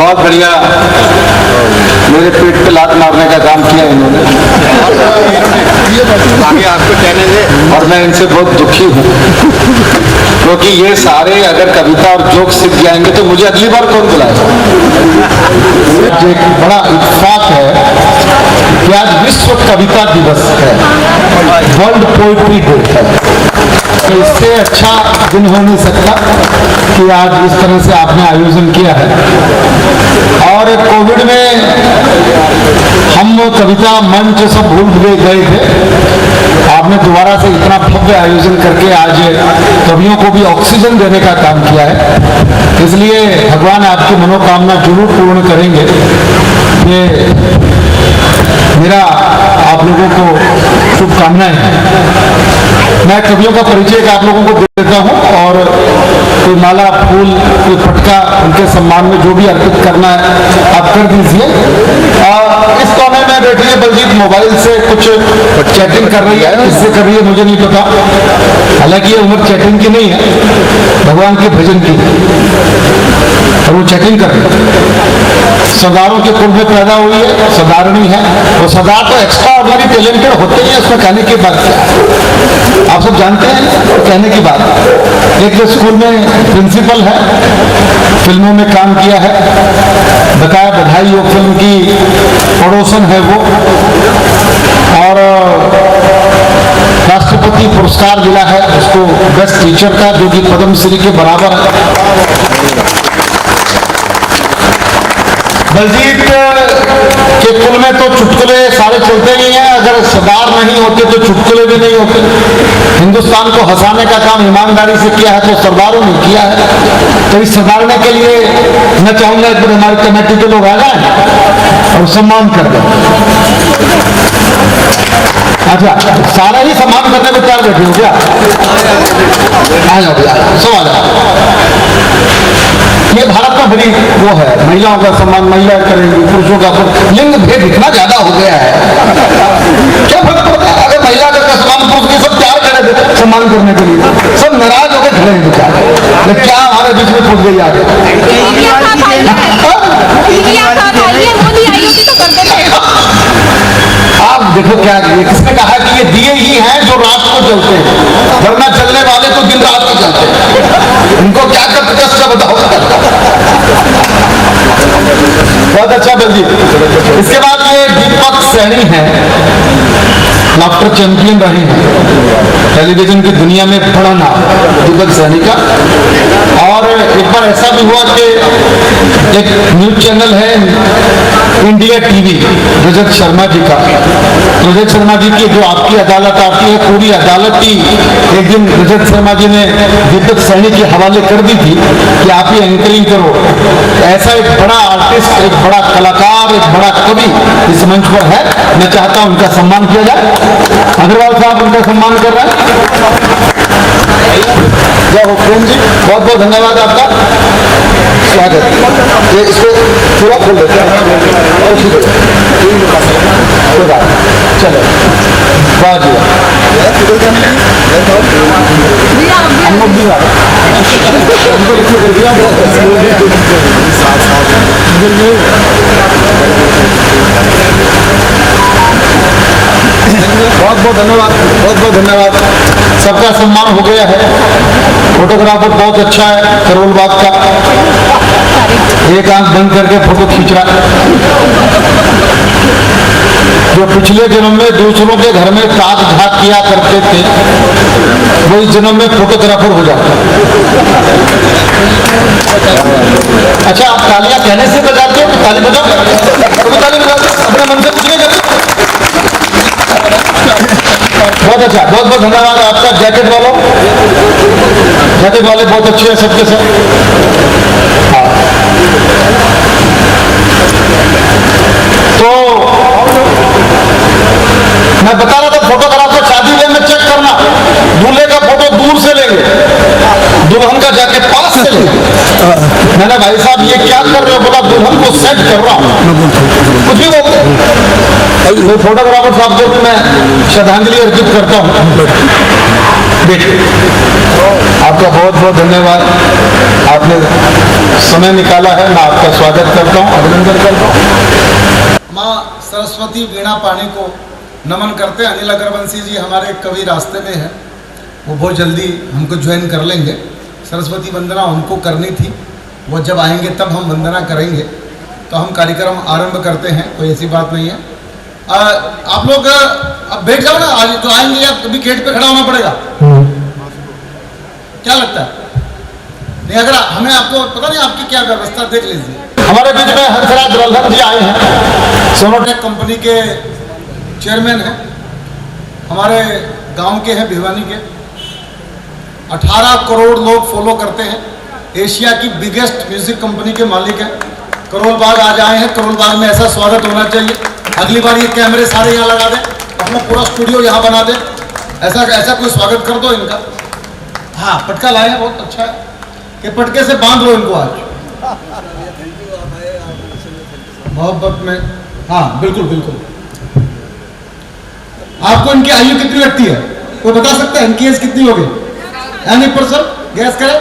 बहुत बढ़िया मेरे पेट पे लात मारने का काम किया इन्होंने। आगे आपको कहने दे। और मैं इनसे बहुत दुखी हूँ, क्योंकि ये सारे अगर कविता और जोक सीख जाएंगे तो मुझे अगली बार कौन बुलाएगा। एक बड़ा इत्तेफाक है कि आज विश्व कविता दिवस है, वर्ल्ड पोइट्री डे है। इससे अच्छा दिन हो नहीं सकता कि आज इस तरह से आपने आयोजन किया है। और कोविड में हम कविता मंच सब भूल गए थे, आपने दोबारा से इतना भव्य आयोजन करके आज कवियों को भी ऑक्सीजन देने का काम किया है। इसलिए भगवान आपकी मनोकामना जरूर पूर्ण करेंगे। ये मेरा आप लोगों को शुभकामनाएं हैं। मैं कवियों का परिचय आप लोगों को देता हूं और कोई माला, फूल, कोई पटका उनके सम्मान में जो भी अर्पित करना है आप कर दीजिए। इस कोने में बैठी है बलजीत, मोबाइल से कुछ चैटिंग कर रही है, इससे कर रही है मुझे नहीं पता। हालांकि ये उम्र चैटिंग की नहीं है, भगवान के भजन की है और वो चैटिंग कर रही है। सरदारों के कुल में पैदा हुई है, सदारणी है। वो सरदार तो एक्स्ट्रा ऑर्डिनरी टैलेंटेड होते ही है, उसमें कहने की बात क्या है, आप सब जानते हैं। कहने की बात, एक तो स्कूल में प्रिंसिपल है, फिल्मों में काम किया है, बताया बधाई योग फिल्म की पड़ोसन है वो, और राष्ट्रपति पुरस्कार मिला है उसको बेस्ट टीचर का, जो कि पद्मश्री के बराबर है। बलजीत के कुल में तो चुटकुले सारे चलते ही हैं, अगर सरदार नहीं होते तो चुटकुले भी नहीं होते। हिंदुस्तान को हंसाने का काम ईमानदारी से किया है तो सरदारों ने किया है। तो इस सदारने के लिए मैं चाहूंगा एक बार हमारी कमेटी के लोग आ जाए और सम्मान कर दें। अच्छा, सारा ही सम्मान करने को तैयार बैठे हो क्या? आ जाओ भैया, सब आ जाओ। ये भारत का बड़ी वो है, महिलाओं का सम्मान महिला करेंगी, पुरुषों का लिंग भेद इतना ज्यादा हो गया है, क्या फर्क पड़ता है? अगर महिला का सम्मान पुरुष के सब तैयार करे सम्मान करने के लिए, सब नाराज होकर खड़े हैं बेचारे। क्या हमारे बीच में फूट गई आगे? आप देखो क्या किसने कहा कि ये दिए ही हैं जो रात को जलते हैं, वरना चलने वाले तो दिन रात को जलते हैं। उनको क्या करते कष्ट बताओ। बहुत अच्छा बलजीत। इसके बाद ये दीपक सैनी है, लाफ्टर चैंपियन रहे हैं टेलीविजन की दुनिया में, बड़ा नाम दीपक सैनी का। और एक बार ऐसा भी हुआ कि एक न्यूज चैनल है इंडिया टीवी, रजत शर्मा जी का, रजत शर्मा जी की जो आपकी अदालत आती है, पूरी अदालत ही एक दिन रजत शर्मा जी ने दीपक सैनी के हवाले कर दी थी कि आप ही एंकरिंग करो। ऐसा एक बड़ा आर्टिस्ट, एक बड़ा कलाकार, एक बड़ा कवि इस मंच पर है, मैं चाहता हूं उनका सम्मान किया जाए। अग्रवाल साहब उनका सम्मान कर रहे हैं। जय हो प्रेम जी, बहुत बहुत धन्यवाद आपका, स्वागत। ये इसको पूरा खोल देते हैं, चलो वाह जी, बहुत बहुत धन्यवाद, बहुत बहुत धन्यवाद। सबका सम्मान हो गया है। फोटोग्राफर बहुत अच्छा है करोल बाग का, एक आंख बंद करके फोटो खींच रहा है। जो पिछले जन्म में दूसरों के घर में ताक झाक किया करते थे, वही जन्म में फोटोग्राफर हो जाते। अच्छा, आप तालियां कहने से बजाते हो तो ताली बजाओ, ताली बजाओ, अपने मन से पूछने करते। बहुत अच्छा, बहुत बहुत धन्यवाद आपका। जैकेट वाले बहुत अच्छे हैं सबके सब। हाँ, तो मैं बता रहा था फोटोग्राफर शादी में चेक करना, दूल्हे का फोटो दूर से लेंगे, दुल्हन का जाके पास से लेंगे। मैंने भाई साहब ये क्या कर रहे हो? बोला दुल्हन को सेट कर रहा हूँ। कुछ भी बोलते, फोटोग्राफर साहब को भी मैं श्रद्धांजलि अर्पित करता हूँ। देखिए, आपका बहुत बहुत धन्यवाद, आपने समय निकाला है। मैं आपका स्वागत करता हूँ, अभिनंदन करता हूँ। माँ सरस्वती वीणा पाणी को नमन करते हैं। अनिल अग्रवंशी जी हमारे कवि रास्ते में है, वो बहुत जल्दी हमको ज्वाइन कर लेंगे। सरस्वती वंदना उनको करनी थी, वो जब आएंगे तब हम वंदना करेंगे। तो हम कार्यक्रम आरंभ करते हैं, कोई ऐसी बात नहीं है। आप लोग अब बैठ जाओ ना, आज तो आएंगे या कभी गेट पे खड़ा होना पड़ेगा, क्या लगता है? नहीं, अगर हमें आपको पता नहीं आपकी क्या व्यवस्था, देख लीजिए। हमारे बीच में हंसराज दुल्हन जी आए हैं, सोनोटेक कंपनी के चेयरमैन हैं, हमारे गांव के हैं, भिवानी के। 18 करोड़ लोग फॉलो करते हैं, एशिया की बिगेस्ट म्यूजिक कंपनी के मालिक हैं। करोल बाग आज आए हैं, करोल बाग में ऐसा स्वागत होना चाहिए। अगली बार ये कैमरे सारे यहाँ लगा दें, अपना पूरा स्टूडियो यहाँ बना दें, ऐसा कोई स्वागत कर दो इनका। हाँ, पटका लाए हैं, बहुत अच्छा है कि पटके से बांध लो इनको आज मोहब्बत में। हाँ बिल्कुल बिल्कुल। आपको इनकी आयु कितनी लगती है, कोई बता सकता है? इनकी एज कितनी होगी? एनी पर्सन गैस करे?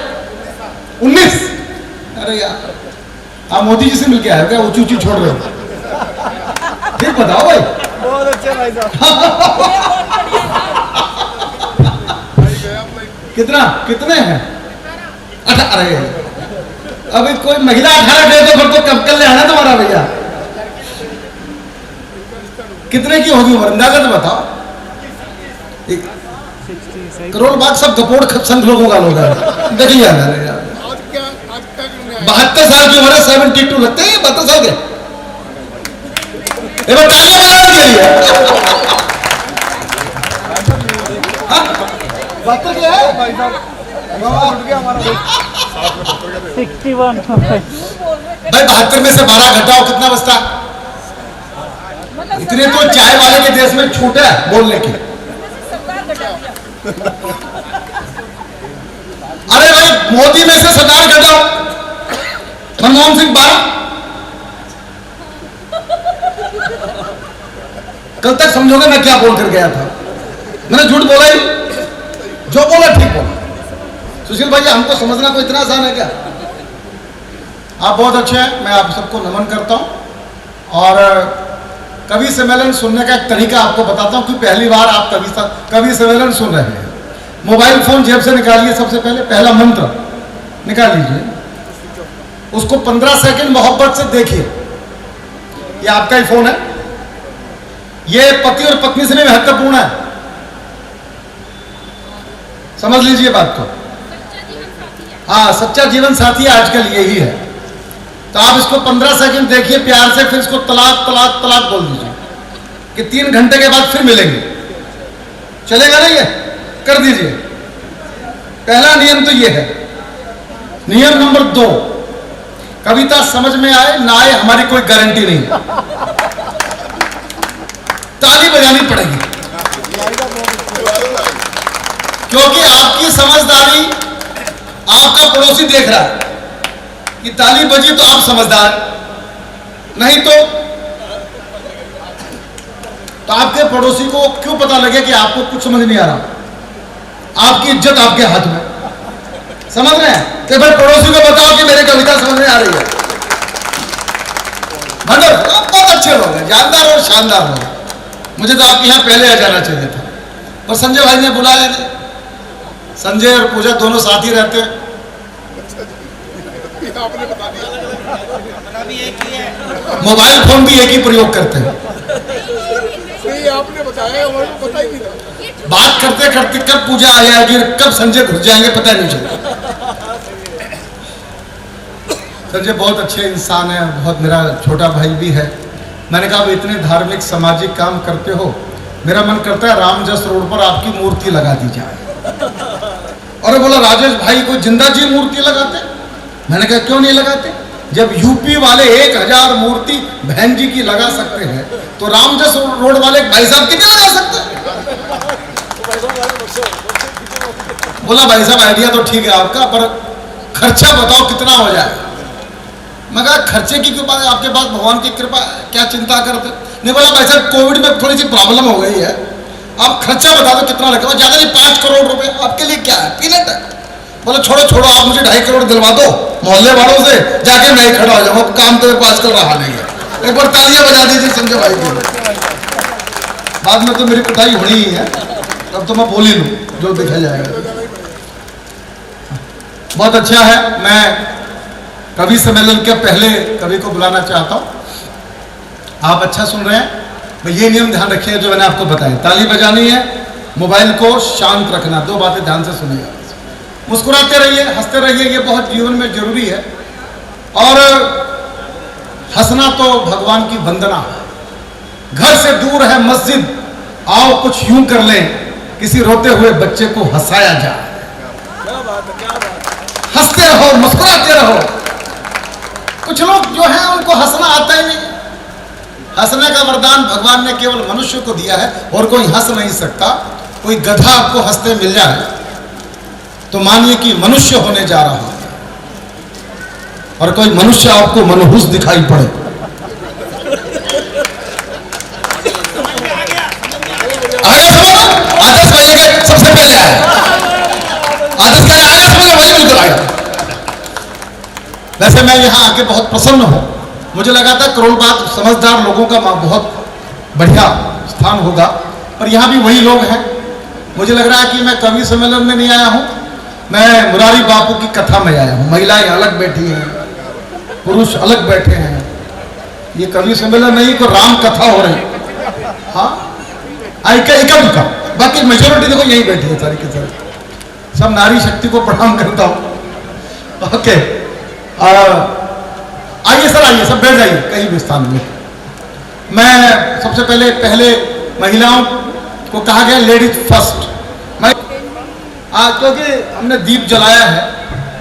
19। अरे यार, आप मोदी जी से मिलके आए हो क्या? ऊंची ऊंची छोड़ रहे हो, ठीक बताओ भाई। बहुत अच्छे भाई साहब। कितने हैं? 18। अरे अभी कोई महिला 18 दे तो फिर तो कब कर ले आना तुम्हारा भैया। कितने की होगी उम्र, अंदाजा तो बताओ। करोड़ बाग सब गपोड़ संघ लोगों का लोग है, देख लिया मैंने यार। 72 साल की उम्र है, 72 लगते हैं 72 साल के। ये बताइए के लिए 72 क्या है? 61 भाई। 72 में से 12 घटाओ, कितना बचता? इतने तो चाय वाले के देश में छूट है बोलने की। अरे भाई, मोदी में से सरदार घटाओ, मनमोहन सिंह 12। कल तक समझोगे मैं क्या बोलकर गया था? मैंने झूठ बोला ही, जो बोला ठीक बोला। सुशील भाई, हमको समझना कोई इतना आसान है क्या? आप बहुत अच्छे हैं, मैं आप सबको नमन करता हूं। और कवि सम्मेलन सुनने का एक तरीका आपको बताता हूं कि पहली बार आप कवि सम्मेलन सुन रहे हैं। मोबाइल फोन जेब से निकालिए, सबसे पहले पहला मंत्र निकाल लीजिए, उसको 15 सेकंड मोहब्बत से देखिए। ये आपका ही फोन है, ये पति और पत्नी से भी महत्वपूर्ण है, समझ लीजिए बात को। हाँ, सच्चा जीवन साथी आजकल यही है। तो आप इसको 15 सेकंड देखिए प्यार से, फिर इसको तलाक तलाक तलाक बोल दीजिए कि 3 घंटे के बाद फिर मिलेंगे। चलेगा ना? ये कर दीजिए। पहला नियम तो ये है। नियम नंबर 2, कविता समझ में आए ना आए हमारी कोई गारंटी नहीं, ताली बजानी पड़ेगी, क्योंकि आपकी समझदारी आपका पड़ोसी देख रहा है कि ताली बजी तो आप समझदार, नहीं तो आपके पड़ोसी को क्यों पता लगे कि आपको कुछ समझ नहीं आ रहा? आपकी इज्जत आपके हाथ में, समझ रहे हैं? कि भाई पड़ोसी को बताओ कि मेरी कविता समझ में आ रही है। मतलब आप बहुत अच्छे लोग हैं, जानदार और शानदार लोग। मुझे तो आपके यहाँ पहले आ जाना चाहिए था, पर संजय भाई ने बुलाया नहीं। संजय और पूजा दोनों साथ ही रहते हैं। मोबाइल फोन भी एक ही प्रयोग करते हैं। आपने बताया, पता ही नहीं था। बात करते करते कब पूजा आ जाएगी, कब संजय घुस जाएंगे पता नहीं चलता। संजय बहुत अच्छे इंसान है, बहुत मेरा छोटा भाई भी है। मैंने कहा इतने धार्मिक सामाजिक काम करते हो, मेरा मन करता है रामजस रोड पर आपकी मूर्ति लगा दी जाए। और बोला राजेश भाई को जिंदा जी मूर्ति लगाते? मैंने कहा क्यों नहीं लगाते? जब यूपी वाले 1000 मूर्ति बहन जी की लगा सकते हैं, तो रामजस रोड वाले भाई साहब कितने लगा सकते हैं? बोला भाई साहब आइडिया तो ठीक है आपका, पर खर्चा बताओ कितना हो जाए। मैं कहा खर्चे की कृपा है आपके पास, भगवान की कृपा, क्या चिंता करते? नहीं, बोला भाई साहब कोविड में थोड़ी सी प्रॉब्लम हो गई है, आप खर्चा बता दो कितना लगेगा, ज्यादा नहीं 5 करोड़ रुपए, आपके लिए क्या है, पीनट है। बोले छोड़ो छोड़ो, आप मुझे 2.5 करोड़ दिलवा दो मोहल्ले वालों से, जाके मैं ही खड़ा हो जाऊंगा, काम तो मेरे पास कर रहा नहीं है। एक बार तालियां बजा दीजिए संजय भाई की। बाद में तो मेरी पिटाई होनी ही है, अब तो मैं बोल ही लूं जो देखा जाएगा। बहुत अच्छा है, मैं कवि सम्मेलन के पहले कवि को बुलाना चाहता हूं। आप अच्छा सुन रहे हैं, भाई ये नियम ध्यान रखिए जो मैंने आपको बताया, ताली बजानी है, मोबाइल को शांत रखना, 2 बातें ध्यान से सुनिएगा। मुस्कुराते रहिए, हंसते रहिए, ये बहुत जीवन में जरूरी है। और हंसना तो भगवान की वंदना है। घर से दूर है मस्जिद, आओ कुछ यूं कर लें, किसी रोते हुए बच्चे को हंसाया जाए। हंसते रहो, मुस्कुराते रहो। कुछ लोग जो हैं उनको हंसना आता ही नहीं। हंसने का वरदान भगवान ने केवल मनुष्य को दिया है, और कोई हंस नहीं सकता। कोई गधा आपको हंसते मिल जाए तो मानिए कि मनुष्य होने जा रहा है, और कोई मनुष्य आपको मनहूस दिखाई पड़े। आदर्श भाई के सबसे पहले आए, आदर्श का आया समझो, वही निकल आया। वैसे मैं यहां आके बहुत प्रसन्न हूं, मुझे लगा था करोड़बाग समझदार लोगों का बहुत बढ़िया स्थान होगा, पर यहां भी वही लोग हैं। मुझे लग रहा है कि मैं कवि सम्मेलन में नहीं आया हूं, मैं मुरारी बापू की कथा में आया हूं। महिलाएं अलग बैठी हैं, पुरुष अलग बैठे हैं। ये कवि सम्मेलन नहीं, को राम कथा हो रही। हाँ, इका बाकी मेजोरिटी देखो यही बैठी है सारी की सारी। सब नारी शक्ति को प्रणाम करता हूं। ओके, आइए सर, आइए सब, बैठ जाइए कहीं भी स्थान में। मैं सबसे पहले महिलाओं को कहा गया लेडीज फर्स्ट। मैं क्योंकि हमने दीप जलाया है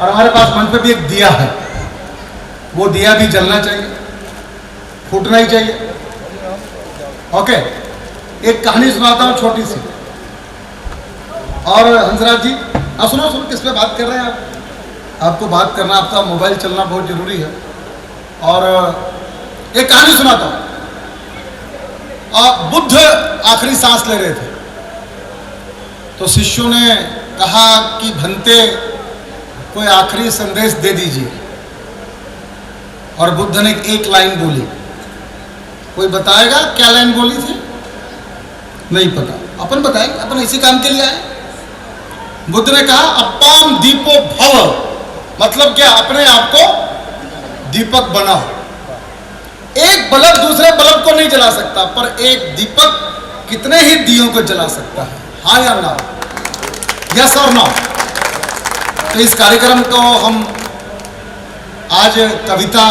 और हमारे पास मंच पे भी एक दिया है, वो दिया भी जलना चाहिए, फूटना ही चाहिए। ओके, एक कहानी सुनाता हूं छोटी सी। और हंसराज जी, सुनो किस पे बात कर रहे हैं आप? आपको बात करना, आपका मोबाइल चलना बहुत जरूरी है। और एक कहानी सुनाता हूं। बुद्ध आखिरी सांस ले रहे थे, तो शिष्यों ने कहा कि भंते कोई आखिरी संदेश दे दीजिए। और बुद्ध ने एक लाइन बोली। कोई बताएगा क्या लाइन बोली थी? नहीं पता, अपन बताएंगे, अपन इसी काम के लिए आए। बुद्ध ने कहा अपाम दीपो भव, मतलब क्या, अपने आप को दीपक बनाओ। एक बल्ब दूसरे बल्ब को नहीं जला सकता, पर एक दीपक कितने ही दियों को जला सकता है। हाँ या ना? यस और नो? तो इस कार्यक्रम को हम आज कविता,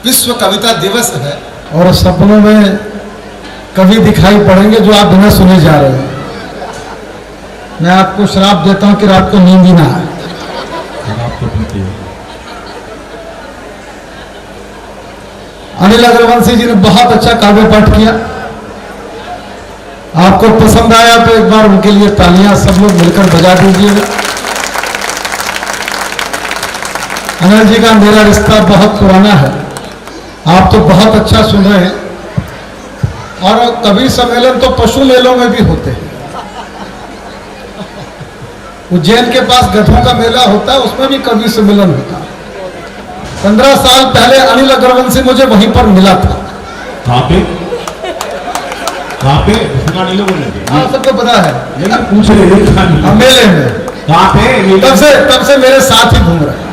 विश्व कविता दिवस है, और सपनों में कवि दिखाई पड़ेंगे जो आप बिना सुने जा रहे हैं। मैं आपको श्राप देता हूं कि रात को नींद ही ना आए। अनिल अग्रवंशी जी ने बहुत अच्छा काव्य पाठ किया, आपको पसंद आया तो एक बार उनके लिए तालियां सब लोग मिलकर बजा दीजिएगा। अनिल जी का मेरा रिश्ता बहुत पुराना है, आप तो बहुत अच्छा सुन रहे हैं। और कवि सम्मेलन तो पशु मेलों में भी होते हैं। उज्जैन के पास गधों का मेला होता है, उसमें भी कवि सम्मेलन होता है। 15 साल पहले अनिल अग्रवंशी मुझे वहीं पर मिला था। कहाँ पे? हाँ, सबको पता है, लेकिन पूछ रहे मेले में। कहाँ पे? तब से मेरे साथ ही घूम रहे हैं।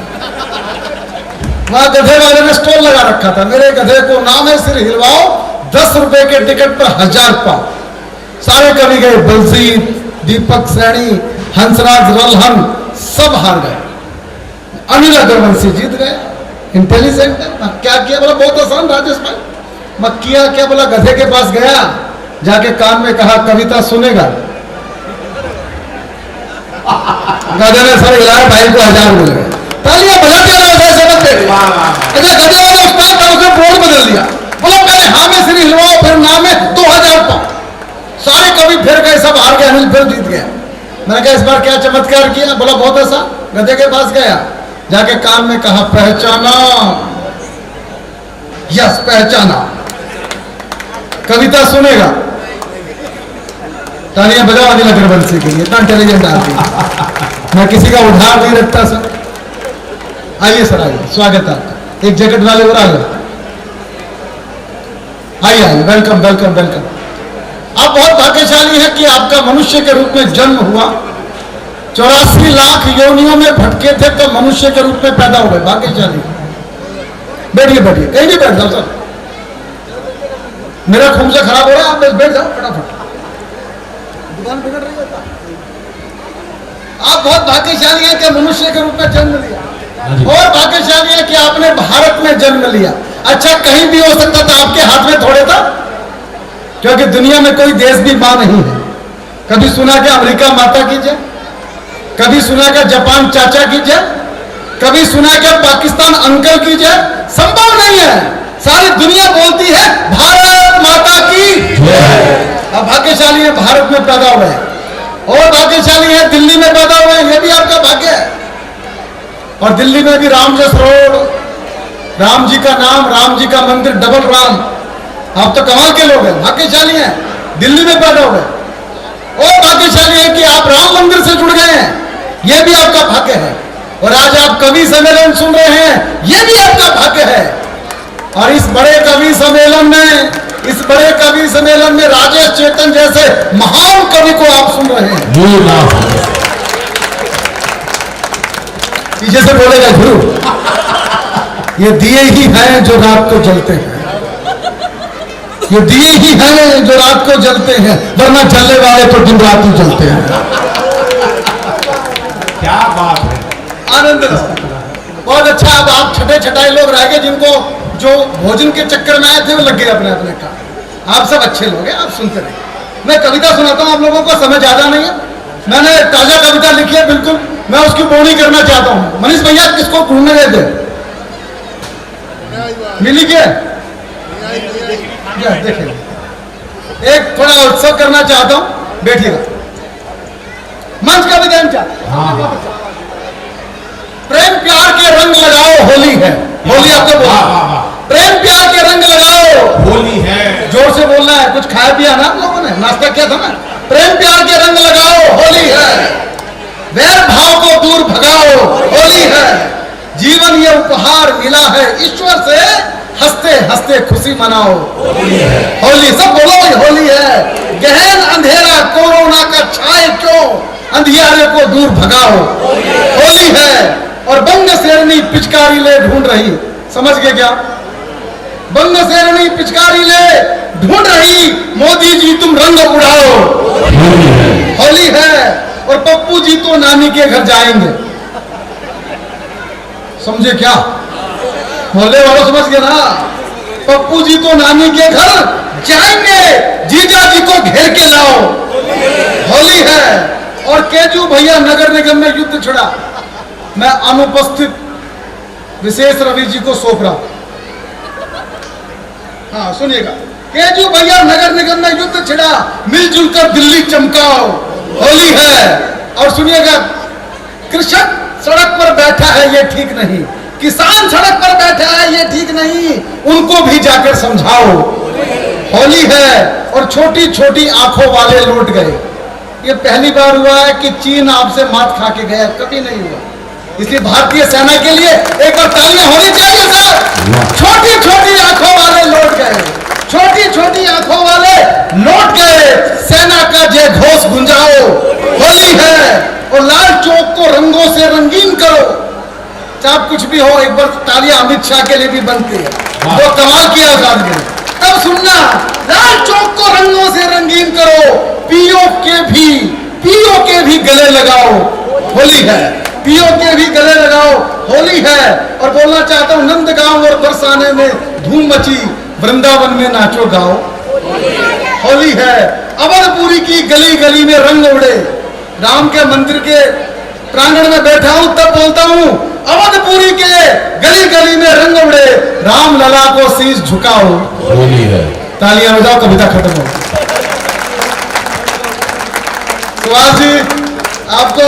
वहां गधे वाले ने स्टॉल लगा रखा था, मेरे गधे को नाम है सिर हिलवाओ, 10 रुपए के टिकट पर 1000 पाओ। सारे कवि गए, बंसी, दीपक सैनी, हंसराज रलहन, सब हार गए। अनिल अग्रवंशी जीत गए। इंटेलिजेंट है। क्या किया? बोला बहुत आसान राजेश भाई। मैं किया क्या? बोला गधे के पास गया, जाके कान में कहा कविता सुनेगा। गधे ने सर हिलाया, भाई को 1000 मिल गए। तालियां बजाते रहो, समझते रहे। अच्छा, गधे वाले उस्ताद था, उसने बोर्ड बदल दिया। बोला पहले हाँ में सिर हिलवाओ, फिर नाम में 2000 पाओ। सारे कवि फिर गए, सब हार गए, अनिल फिर जीत गया। मैंने कहा इस बार क्या चमत्कार किया? बोला बहुत ऐसा। गधे के पास गया, जाके कान में कहा पहचाना, यस पहचाना, कविता सुनेगा। तालियां बजाओ अनिल अग्रवंशी के लिए, इतना इंटेलिजेंट आदमी। मैं किसी का उधार नहीं रखता सर। आइए सर, आइए, स्वागत है आपका। एक जैकेट वाले और आ गए, आइए आइए, वेलकम वेलकम वेलकम। आप बहुत भाग्यशाली हैं कि आपका मनुष्य के रूप में जन्म हुआ। 84 लाख योनियों में भटके थे तो मनुष्य के रूप में पैदा हुए, भाग्यशाली। बैठिए बैठिए, कहीं भी बैठ जाओ सर, मेरा खून से खराब हो रहा है, आप बस बैठ जाओ फटाफट, दुकान बिगड़ रही है। आप बहुत भाग्यशाली हैं कि मनुष्य के रूप में जन्म लिया, और भाग्यशाली है कि आपने भारत में जन्म लिया। अच्छा, कहीं भी हो सकता था, आपके हाथ में थोड़े था, क्योंकि दुनिया में कोई देश भी मां नहीं है। कभी सुना कि अमेरिका माता की जय, कभी सुना कि जापान चाचा की जय, कभी सुना कि पाकिस्तान अंकल की जय। संभव नहीं है। सारी दुनिया बोलती है भारत माता की जय। अब भाग्यशाली है भारत में पैदा हुए, और भाग्यशाली है दिल्ली में पैदा हुए, ये भी आपका भाग्य है। और दिल्ली में भी रामजस रोड, राम जी का नाम, राम जी का मंदिर, डबल राम। आप तो कमाल के लोग हैं, भाग्यशाली हैं, दिल्ली में पैदा हुए। और भाग्यशाली है कि आप राम मंदिर से जुड़ गए हैं, यह भी आपका भाग्य है। और आज आप कवि सम्मेलन सुन रहे हैं, यह भी आपका भाग्य है। और इस बड़े कवि सम्मेलन में, इस बड़े कवि सम्मेलन में राजेश चेतन जैसे महान कवि को आप सुन रहे हैं। पीछे से बोलेगा गुरु, ये दिए ही हैं जो रात को जलते हैं, ये दिए ही हैं जो रात को जलते हैं, वरना जलने वाले तो दिन रात ही जलते हैं। क्या बात है, आनंद बहुत अच्छा। अब आप छठे छठाई लोग रह गए, जिनको जो भोजन के चक्कर में आए थे वो लग गए अपने अपने काम। आप सब अच्छे लोग हैं, आप सुनते रहिए। मैं कविता सुनाता हूं, आप लोगों को समय ज्यादा नहीं है। मैंने ताजा कविता लिखी है, बिल्कुल मैं उसकी बोनी करना चाहता हूं। मनीष भैया किसको ढूंढने गए थे, मिली क्या? देखिए, एक थोड़ा उत्सव करना चाहता हूं, बैठिएगा। मंच का भी ध्यान चाहता। प्रेम प्यार के रंग लगाओ, होली है। होली आपको बोला, प्रेम प्यार के रंग लगाओ, होली है। जोर से बोलना है। कुछ खाया पिया ना आप लोगों ने, नाश्ता किया था ना? प्रेम प्यार के रंग लगाओ, होली है। वैर भाव को दूर भगाओ, होली है। जीवन ये उपहार मिला है ईश्वर से, हंसते हंसते खुशी मनाओ, होली। सब बोलो भाई, होली है। गहन अंधेरा कोरोना का छाए क्यों, अंधियारे को दूर भगाओ, होली है। और बंग शेरनी पिचकारी ले ढूंढ रही, समझ गए क्या? बंग शेरनी पिचकारी ले ढूंढ रही, मोदी जी तुम रंग उड़ाओ, होली है। और पप्पू जी तो नानी के घर जाएंगे, समझे क्या? मोहल्ले वालों समझ गए ना? पप्पू जी तो नानी के घर जाएंगे, जीजा जी को घेर के लाओ, होली है। और केजू भैया नगर निगम में युद्ध छिड़ा, मैं अनुपस्थित विशेष रवि जी को सौंप रहा। हाँ सुनिएगा, केजू भैया नगर निगम में युद्ध छिड़ा, मिलजुल कर दिल्ली चमकाओ, होली है। और सुनिएगा, कृषक सड़क पर बैठा है ये ठीक नहीं, किसान सड़क पर बैठा है ये ठीक नहीं, उनको भी जाकर समझाओ, होली है। और छोटी छोटी आंखों वाले लौट गए। ये पहली बार हुआ है कि चीन आपसे मात खा के गया, कभी नहीं हुआ। इसलिए भारतीय सेना के लिए एक बार तालियां होनी चाहिए सर। छोटी छोटी आंखों वाले लौट गए, छोटी छोटी आंखों वाले लौट गए। सेना का जय घोष गुंजाओ, होली है। और लाल चौक को रंगों से रंगीन करो। चाहे कुछ भी हो, एक बार तालियां अमित शाह के लिए भी बनती है, वो कमाल किया उस आदमी ने। तब सुनना, लाल चौक को रंगों से रंगीन करो, पीओ के भी गले लगाओ, होली है। पीओ के भी गले लगाओ, होली है। और बोलना चाहता हूं, नंदगांव और बरसाने में धूम मची, वृंदावन में नाचो गाओ, होली है। अवधपुरी की गली गली में रंग उड़े, राम के मंदिर के प्रांगण में बैठा हूं तब बोलता हूं, अवधपुरी के गली गली में रंग उड़े, राम लला को शीश झुकाओ, होली है। तालियां बजाओ, कविता खत्म हो। तो आज आपको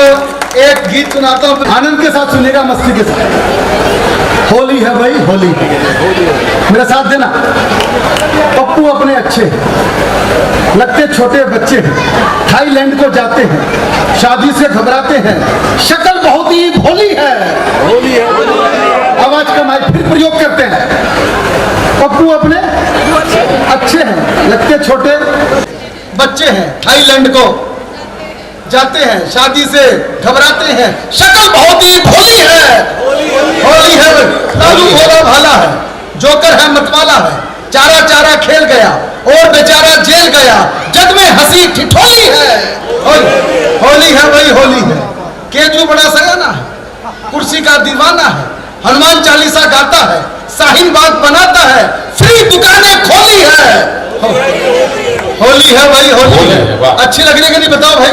एक गीत सुनाता हूं, आनंद के साथ सुनिएगा, मस्ती के साथ। होली है भाई, होली मेरा साथ देना। पप्पू अपने अच्छे, लगते छोटे बच्चे हैं, थाईलैंड को जाते हैं, शादी से घबराते हैं, शक्ल बहुत ही भोली है। आवाज का माइक फिर प्रयोग करते हैं। पप्पू अपने अच्छे हैं, लगते छोटे बच्चे हैं, थाईलैंड को जाते हैं, शादी से घबराते हैं, शक्ल बहुत ही भोली है। होली है, लालू भोला भाला है, जोकर है मतवाला है, चारा चारा खेल गया और बेचारा जेल गया, जग में हंसी ठिठोली है। होली है वही होली है, केजू बड़ा सयाना है, कुर्सी का दीवाना है, हनुमान चालीसा गाता है, शाहीन बाग बनाता है, फ्री दुकानें खोली है। होली है वही होली है। अच्छी लग रही है कि नहीं बताओ भाई,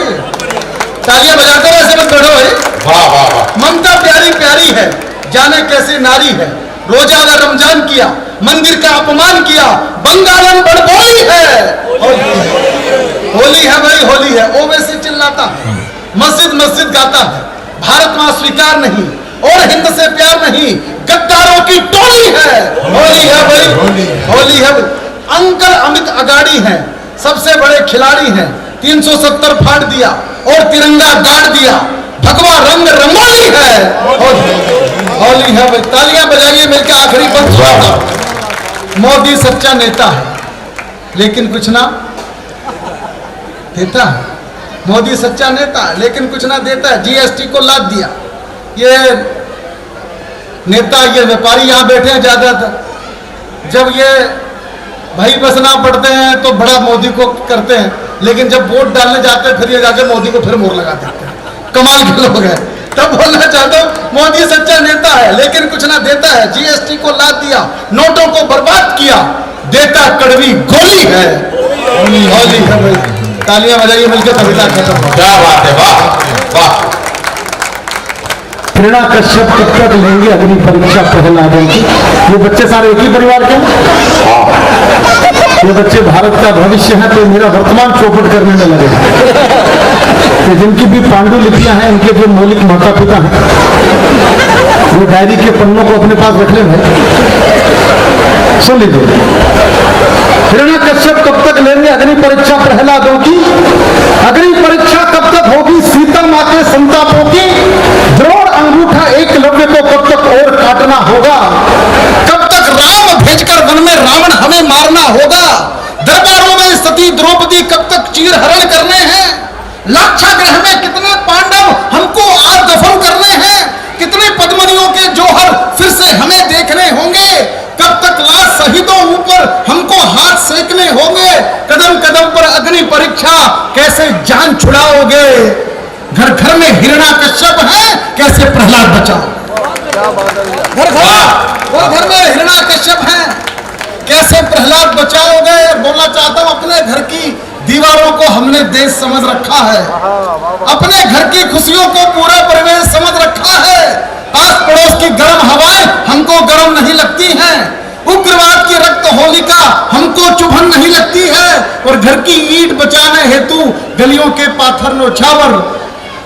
तालियां बजाते रहे, ऐसे मत बैठो भाई। वाह वाह वाह। ममता प्यारी प्यारी है, जाने कैसी नारी है, रोजा व रमजान किया, मंदिर का अपमान किया, बंगालन बड़बोली है। होली है वही होली है, ओवैसी चिल्लाता है, मस्जिद मस्जिद गाता है, भारत मां स्वीकार नहीं और हिंद से प्यार नहीं, गद्दारों की टोली है। होली है वही होली है। अंकल अमित अगाड़ी हैं, सबसे बड़े खिलाड़ी हैं, 370 फाड़ दिया और तिरंगा गाड़ दिया, भगवा रंग रंगोली है। होली है भाई, तालियां बजाइए मिलकर आखिरी पंच। मोदी सच्चा नेता है लेकिन कुछ ना देता है। मोदी सच्चा नेता है लेकिन कुछ ना देता है, जीएसटी को लाद दिया। ये नेता, ये व्यापारी यहाँ बैठे हैं ज्यादातर, जब ये भाई बसना पड़ते हैं तो बड़ा मोदी को करते हैं, लेकिन जब वोट डालने जाते हैं फिर ये जाके मोदी को फिर मोहर लगा देते हैं। कमाल के लोग हैं। तब बोलना चाहता हूं, मोदी सच्चा नेता है लेकिन कुछ ना देता है, जीएसटी को लाद दिया, नोटों को बर्बाद किया, देता कड़वी गोली है। होली है भाई, तालियां बजाइए मिलकर, कविता खत्म। क्या बात है, वाह वाह। प्रेरणा कश्यप कब तक लेंगे अग्नि परीक्षा प्रहलादन की? ये बच्चे सारे एक ही परिवार के हैं, ये बच्चे भारत का भविष्य है, तो मेरा वर्तमान चौपट करने में लगे। तो जिनकी भी पांडुलिपियां हैं, इनके जो मौलिक माता पिता हैं, वो डायरी के पन्नों को अपने पास रख लें। सुन लीजिए, प्रेरणा कश्यप कब तक लेंगे अग्नि परीक्षा प्रहलादों की? अग्नि परीक्षा कब तक होगी सीता माँ के संतापों की? द्रोण अंगूठा एकलव्य को कब तक और काटना होगा? कब तक राम भेजकर वन में रावण हमें मारना होगा? दरबारों में सती द्रौपदी कब तक चीर हरण करने हैं? लाक्षागृह में कितने पांडव हमको आज दफन करने हैं? कितने पद्मनियों के जौहर फिर से हमें देखने होंगे? कब तक लाश शहीदों ऊपर हमको हाथ सेकने होंगे? कदम कदम पर अग्नि परीक्षा, कैसे जान छुड़ाओगे? घर घर में हिरण्यकश्यप है, कैसे प्रहलाद बचाओ? घर घर में हिरण्यकश्यप है, कैसे प्रहलाद बचाओगे? बोलना चाहता हूं, अपने घर की दीवारों को हमने देश समझ रखा है, अपने घर की खुशियों को पूरा परिवेश समझ रखा है। पास पड़ोस की गर्म हवाएं हमको गर्म नहीं लगती हैं, उग्रवाद की रक्त होलिका हमको चुभन नहीं लगती है, और घर की ईंट बचाने हेतु गलियों के पाथर नौछावर,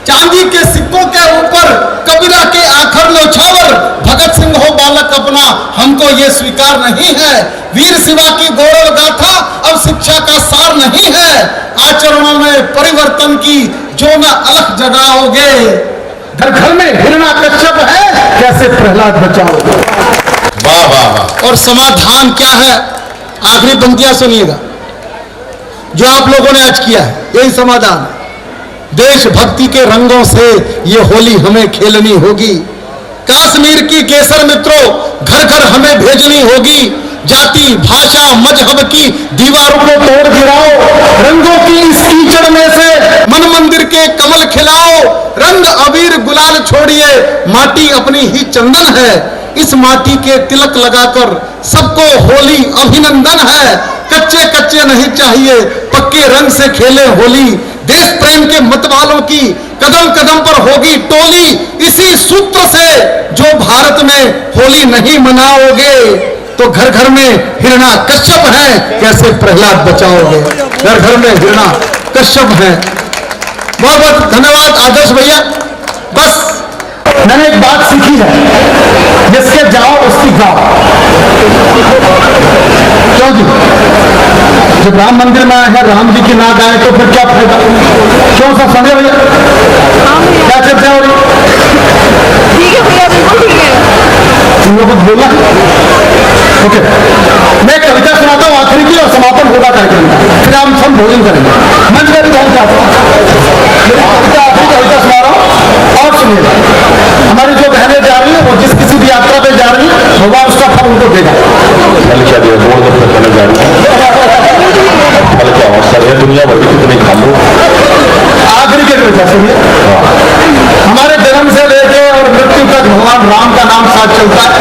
चांदी के सिक्कों के ऊपर कबीरा के आखर नौछावर, भगत सिंह हो बालक अपना हमको ये स्वीकार नहीं है। वीर शिवा की गौरव गाथा अब शिक्षा का सार नहीं है, आचरणों में परिवर्तन की जो न अलख जगाओगे? घर घर में हिरण्यकश्यप है, कैसे प्रहलाद बचाओगे? वाह वाह वाह। और समाधान क्या है? आखिरी पंक्तियां सुनिएगा, जो आप लोगों ने आज किया है, यही समाधान है। देशभक्ति के रंगों से ये होली हमें खेलनी होगी, कश्मीर की केसर मित्रों घर घर हमें भेजनी होगी। जाति भाषा मजहब की दीवारों को तोड़ गिराओ, रंगों की इस कीचड़ में से मन मंदिर के कमल खिलाओ। रंग अबीर गुलाल छोड़िए, माटी अपनी ही चंदन है, इस माटी के तिलक लगाकर सबको होली अभिनंदन है। कच्चे कच्चे नहीं चाहिए, पक्के रंग से खेले होली। देश प्रेम के मत वालों की कदम कदम पर होगी टोली। इसी सूत्र से जो भारत में होली नहीं मनाओगे तो घर घर में हिरण्यकश्यप है, कैसे प्रहलाद बचाओगे? घर घर में हिरण्यकश्यप है। बहुत बहुत धन्यवाद आदर्श भैया। बस मैंने एक बात सीखी है, जिसके जाओ उसकी गाओ। क्यों जी? जब राम मंदिर में आए हैं राम जी की ना गाए तो फिर क्या फायदा? क्यों सब समझे भैया? क्या चर्चा हो रही? ठीक है भैया, बिल्कुल ठीक है। तुम लोग कुछ बोला? ओके, मैं एक कविता सुनाता हूँ आखिरी की और समापन होगा कार्यक्रम का, फिर हम सब भोजन करेंगे। मंच में भी बहुत चाहता हूँ, आखिरी कविता सुना रहा हूँ और सुनिएगा। हमारी जो बहनें जा रही है वो जिस किसी भी यात्रा पे जा रही है भगवान उसका फल उनको देगा। फल क्या दिया? बोर्ड दफ्तर करने जा रही है। फल क्या अवसर है? दुनिया भर की कितनी खा लो। आखिरी की कविता सुनिए। हमारे जन्म से लेके और मृत्यु तक भगवान राम का नाम साथ चलता है,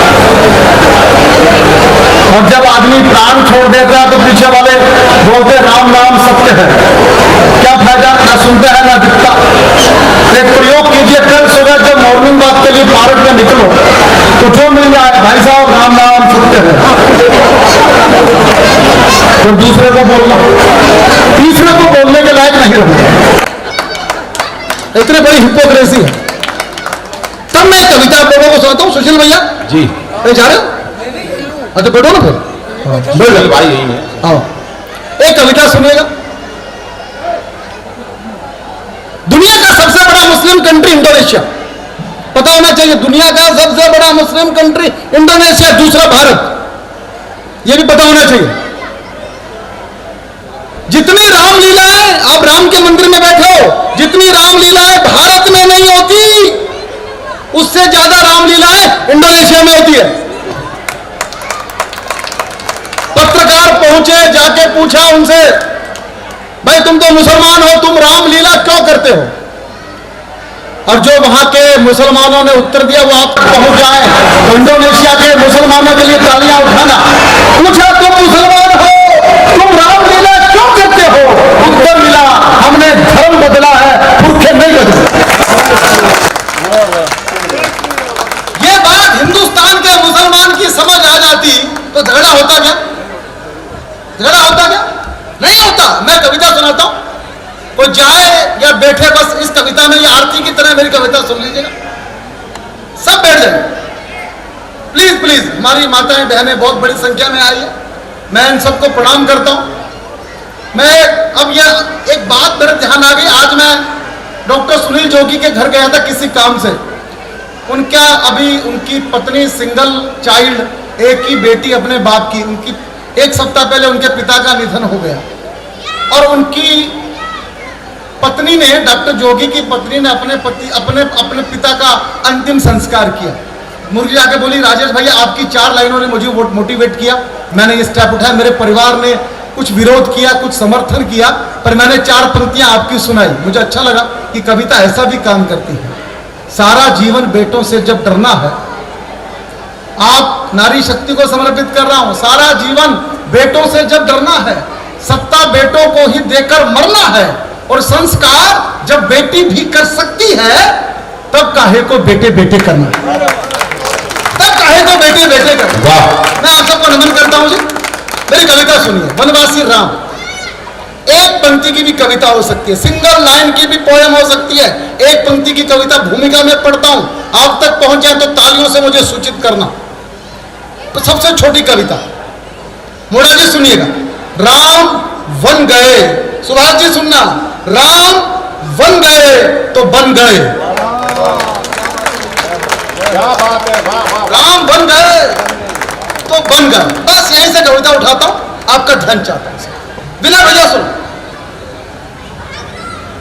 और जब आदमी प्राण छोड़ देता है तो पीछे वाले बोलते राम नाम सत्य है। क्या फायदा, ना सुनते हैं ना दिखता। एक प्रयोग कीजिए, कल सुबह जब मॉर्निंग वॉक के लिए पार्क में निकलो तो जो मिल जाए भाई साहब राम नाम सत्य है, तो दूसरे को बोलना, तीसरे को बोलने के लायक नहीं रहना। इतनी बड़ी हिपोक्रेसी है। तब मैं कविता आप लोगों को सुनाता हूँ। सुशील भैया जी जा रहे हो? अच्छा बैठो ना फिर, बिल्कुल भाई यही है। आओ एक कविता सुनिएगा। दुनिया का सबसे बड़ा मुस्लिम कंट्री इंडोनेशिया, पता होना चाहिए। दुनिया का सबसे बड़ा मुस्लिम कंट्री इंडोनेशिया, दूसरा भारत, यह भी पता होना चाहिए। जितनी रामलीलाएं आप राम के मंदिर में बैठे हो, जितनी रामलीलाएं भारत में नहीं होती, उससे ज्यादा रामलीलाएं इंडोनेशिया में होती है। पत्रकार पहुंचे, जाके पूछा उनसे, भाई तुम तो मुसलमान हो, तुम रामलीला क्यों करते हो? और जो वहां के मुसलमानों ने उत्तर दिया वो आप पहुंच जाए तो इंडोनेशिया के मुसलमानों के लिए तालियां उठाना। पूछा तुम मुसलमान हो, तुम रामलीला क्यों करते हो? उत्तर मिला हमने धर्म बदला है, पुरखे नहीं बदले। ये बात हिंदुस्तान के मुसलमान की समझ आ जाती तो झगड़ा होता क्या? झगड़ा होता क्या? नहीं होता। मैं कविता सुनाता हूं, कोई जाए या बैठे, बस इस कविता में, ये आरती की तरह मेरी कविता सुन लीजिएगा, सब बैठ जाए प्लीज प्लीज। हमारी माताएं बहनें बहुत बड़ी संख्या में आई है, मैं इन सबको प्रणाम करता हूं। मैं अब यह एक बात मेरे ध्यान आ गई। आज मैं डॉक्टर सुनील जोगी के घर गया था किसी काम से। उनका अभी उनकी पत्नी सिंगल चाइल्ड, एक ही बेटी अपने बाप की, उनकी एक सप्ताह पहले उनके पिता का निधन हो गया, और उनकी पत्नी ने, डॉक्टर जोगी की पत्नी ने अपने पिता का अंतिम संस्कार किया। मुर्गी आके बोली, राजेश भैया आपकी 4 लाइनों ने मुझे मोटिवेट किया, मैंने ये स्टेप उठाया। मेरे परिवार ने कुछ विरोध किया, कुछ समर्थन किया, पर मैंने 4 पंक्तियां आपकी सुनाई। मुझे अच्छा लगा कि कविता ऐसा भी काम करती है। सारा जीवन बेटों से जब डरना है, आप नारी शक्ति को समर्पित कर रहा हूं, सारा जीवन बेटों से जब डरना है, सत्ता बेटों को ही देकर मरना है, और संस्कार जब बेटी भी कर सकती है, तब काहे को बेटे बेटे करना है, तब काहे को बेटे बेटे करना। मैं आप सबको नमन करता हूं जी। मेरी कविता सुनिए, वनवासी राम। एक पंक्ति की भी कविता हो सकती है, सिंगल लाइन की भी पोएम हो सकती है। एक पंक्ति की कविता भूमिका में पढ़ता हूं, आप तक पहुंच जाए तो तालियों से मुझे सूचित करना। तो सबसे छोटी कविता मोड़ा जी सुनिएगा। राम वन गए, सुभाष जी सुनना, राम वन गए तो बन गए। क्या बात है, वाह वाह। राम बन गए तो बन गए। बस यहीं से कविता उठाता हूं, आपका ध्यान चाहता हूं। बिना वजह सुन,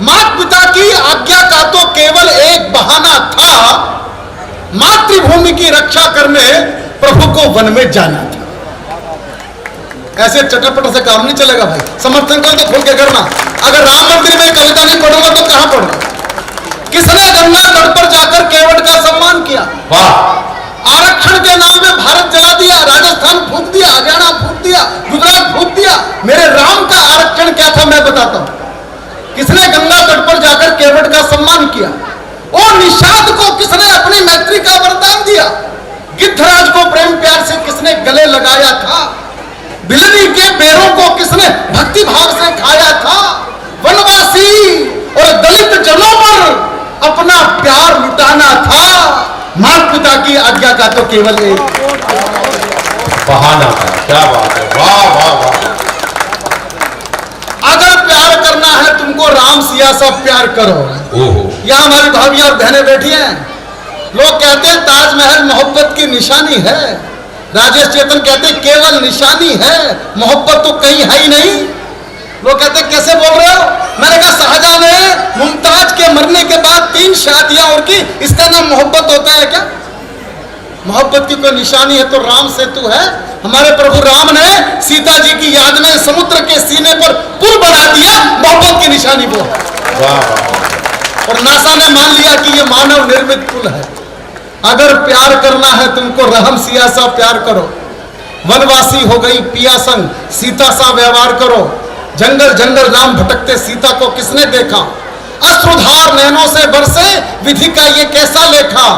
माता पिता की आज्ञा का तो केवल एक बहाना था, मातृभूमि की रक्षा करने प्रभु को वन में जाना था। ऐसे चटपट से काम नहीं चलेगा भाई, समर्थन करो तो खोल के करना। अगर राम मंदिर में कविता नहीं पढ़ूंगा तो कहां पढ़ूंगा? किसने गंगा तट पर जाकर केवट का सम्मान किया? वाह। आरक्षण के नाम में भारत जला दिया, राजस्थान फूंक दिया, हरियाणा फूंक दिया, गुजरात फूंक दिया। मेरे राम का आरक्षण क्या था मैं बताता हूं। किसने गंगा तट पर जाकर केवट का सम्मान किया? और निषाद को किसने अपनी मैत्री का वरदान दिया? गिद्धराज को प्रेम प्यार से किसने गले लगाया था? बिलनी के बेरों को किसने भक्ति भाव से खाया था? वनवासी और दलित जनों पर अपना प्यार लुटाना था। माता पिता की आज्ञा का तो केवल एक बहाना था। क्या बात है, वाह वाह वाह। प्यार करो। ओहो यहाँ हमारी भाभी और बहनें बैठी हैं। लोग कहते हैं ताजमहल मोहब्बत की निशानी है, राजेश चेतन कहते हैं केवल निशानी है, मोहब्बत तो कहीं है ही नहीं। लोग कहते हैं कैसे बोल रहे हो? मैंने कहा शाहजहां ने मुमताज के मरने के बाद 3 शादियां और की, इसका नाम मोहब्बत होता है क्या? मोहब्बत की कोई निशानी है तो राम सेतु है। हमारे प्रभु राम ने सीता जी की याद में समुद्र के सीने पर पुल बना दिया, मोहब्बत की निशानी वो है। वाह और नासा ने मान लिया कि ये मानव निर्मित पुल है। अगर प्यार करना है तुमको रहम सिया सा प्यार करो, वनवासी हो गई पिया संग सीता सा व्यवहार करो। जंगल जंगल राम भटकते सीता को किसने देखा, अश्रुधार नैनों से बरसे विधि का ये कैसा लेखा।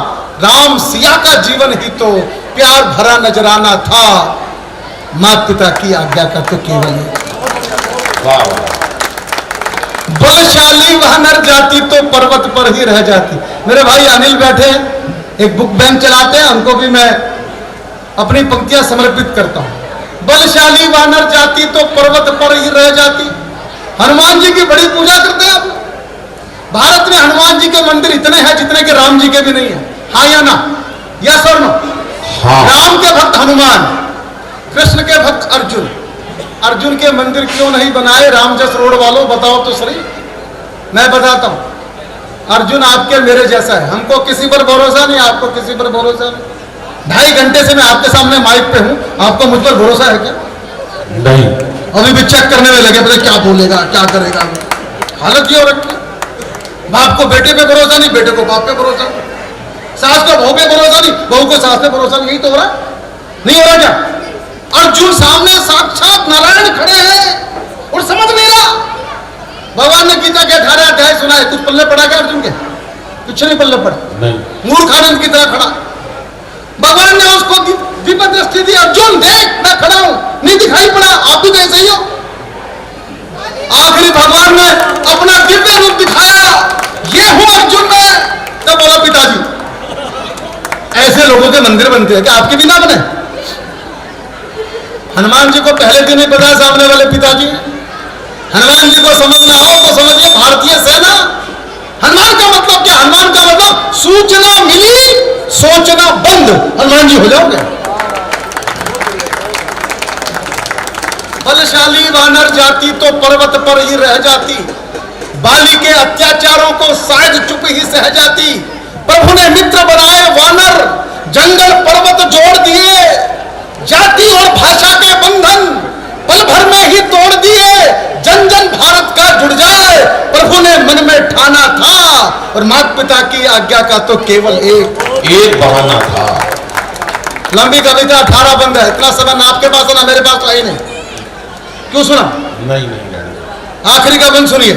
राम सिया का जीवन ही तो प्यार भरा नजराना था, माता पिता की आज्ञा का तो केवल वाह बलशाली वह नर जाती तो पर्वत पर ही रह जाती। मेरे भाई अनिल बैठे हैं, एक बुक बैंक चलाते हैं, उनको भी मैं अपनी पंक्तियां समर्पित करता हूं। बलशाली वह नर जाती तो पर्वत पर ही रह जाती। हनुमान जी की बड़ी पूजा करते हैं आप। भारत में हनुमान जी के मंदिर इतने हैं जितने के राम जी के भी नहीं है। हाँ या ना? यस और नो? हाँ। राम के भक्त हनुमान, कृष्ण के भक्त अर्जुन। अर्जुन के मंदिर क्यों नहीं बनाए रामजस रोड वालों, बताओ तो सही। मैं बताता हूं, अर्जुन आपके मेरे जैसा है, हमको किसी पर भरोसा नहीं, आपको किसी पर भरोसा नहीं। 2.5 घंटे से मैं आपके सामने माइक पे हूं, आपको मुझ पर भरोसा है क्या? नहीं अभी भी चेक करने में लगे, पता क्या बोलेगा क्या करेगा। हालत ये हो रखी, बाप को बेटे पे भरोसा नहीं, बेटे को बाप पे भरोसा नहीं, सास को बहू पे भरोसा नहीं, बहू को सास पे भरोसा नहीं। यही तो हो रहा नहीं हो रहा क्या? अर्जुन सामने साक्षात नारायण खड़े हैं और समझ नहीं रहा। भगवान ने गीता के 18 अध्याय सुनाए, कुछ पल्ले पड़ा क्या अर्जुन के? कुछ नहीं पल्ले पड़ा, नहीं मूर्खानंद की तरह खड़ा। भगवान ने उसको दिव्य दृष्टि दी, अर्जुन देख मैं खड़ा हूं, नहीं दिखाई पड़ा? आप भी तो ऐसे ही हो। आखिरी भगवान ने अपना दिव्य रूप दिखाया, ये हूं अर्जुन में। तब बोला पिताजी ऐसे लोगों के मंदिर बनते हैं क्या? आपके भी ना बने? हनुमान जी को पहले दिन ही पता सामने वाले पिताजी। हनुमान जी को समझना हो तो समझिए भारतीय सेना। हनुमान का मतलब क्या? हनुमान का मतलब सूचना मिली सोचना बंद, हनुमान जी हो जाओगे। बलशाली वानर जाती तो पर्वत पर ही रह जाती, बाली के अत्याचारों को शायद चुप ही सह जाती। प्रभु ने मित्र बनाए वानर, जंगल पर्वत जोड़ दिए, जाति और भाषा के बंधन पल भर में ही तोड़ दिए। जन जन भारत का जुड़ जाए प्रभु ने मन में ठाना था, और माता पिता की आज्ञा का तो केवल एक बहाना था। लंबी कविता 18 बंद है, इतना समय ना आपके पास है ना मेरे पास तो है नहीं। क्यों सुना? नहीं नहीं आखिरी का बंद सुनिए।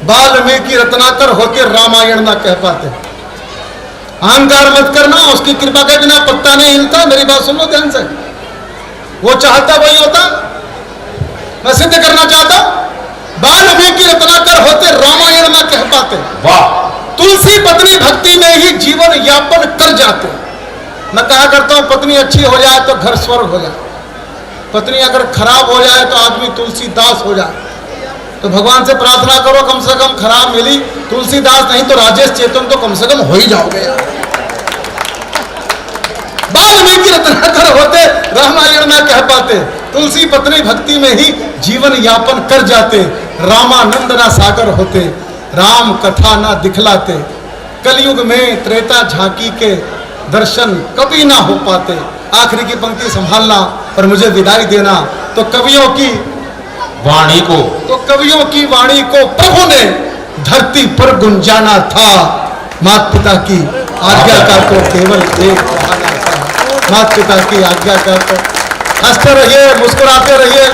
वाल्मीकि रत्नाकर होकर रामायण ना कह पाते। अहंकार मत करना, उसकी कृपा के बिना पत्ता नहीं हिलता। मेरी बात सुन लो ध्यान से, वो चाहता वही होता। मैं सिद्ध करना चाहता हूं, वाल्मीकि रत्नाकर होते रामायण ना कह पाते। वाह तुलसी पत्नी भक्ति में ही जीवन यापन कर जाते। मैं कहा करता हूं पत्नी अच्छी हो जाए तो घर स्वर्ग हो जाए, पत्नी अगर खराब हो जाए तो आदमी तुलसीदास हो जाए। तो भगवान से प्रार्थना करो कम से कम खराब मिली तुलसीदास, नहीं तो राजेश चेतन तो कम से कम हो ही जाओगे यार। वाल्मीकि रत्नाकर होते रामायण ना कह पाते, तुलसी पत्नी भक्ति में ही जीवन यापन कर जाते। रामानंद ना सागर होते, राम कथा ना दिखलाते। कलयुग में त्रेता झांकी के दर्शन कभी ना हो पाते। आखिरी की पंक्ति संभालना और मुझे विदाई देना। तो कवियों की वाणी को प्रभु ने धरती पर गुंजाना था, माता पिता की आज्ञा का तो केवल एक बहाना था। माता पिता की आज्ञा का तो हंसते रहिए, मुस्कुराते रहिए।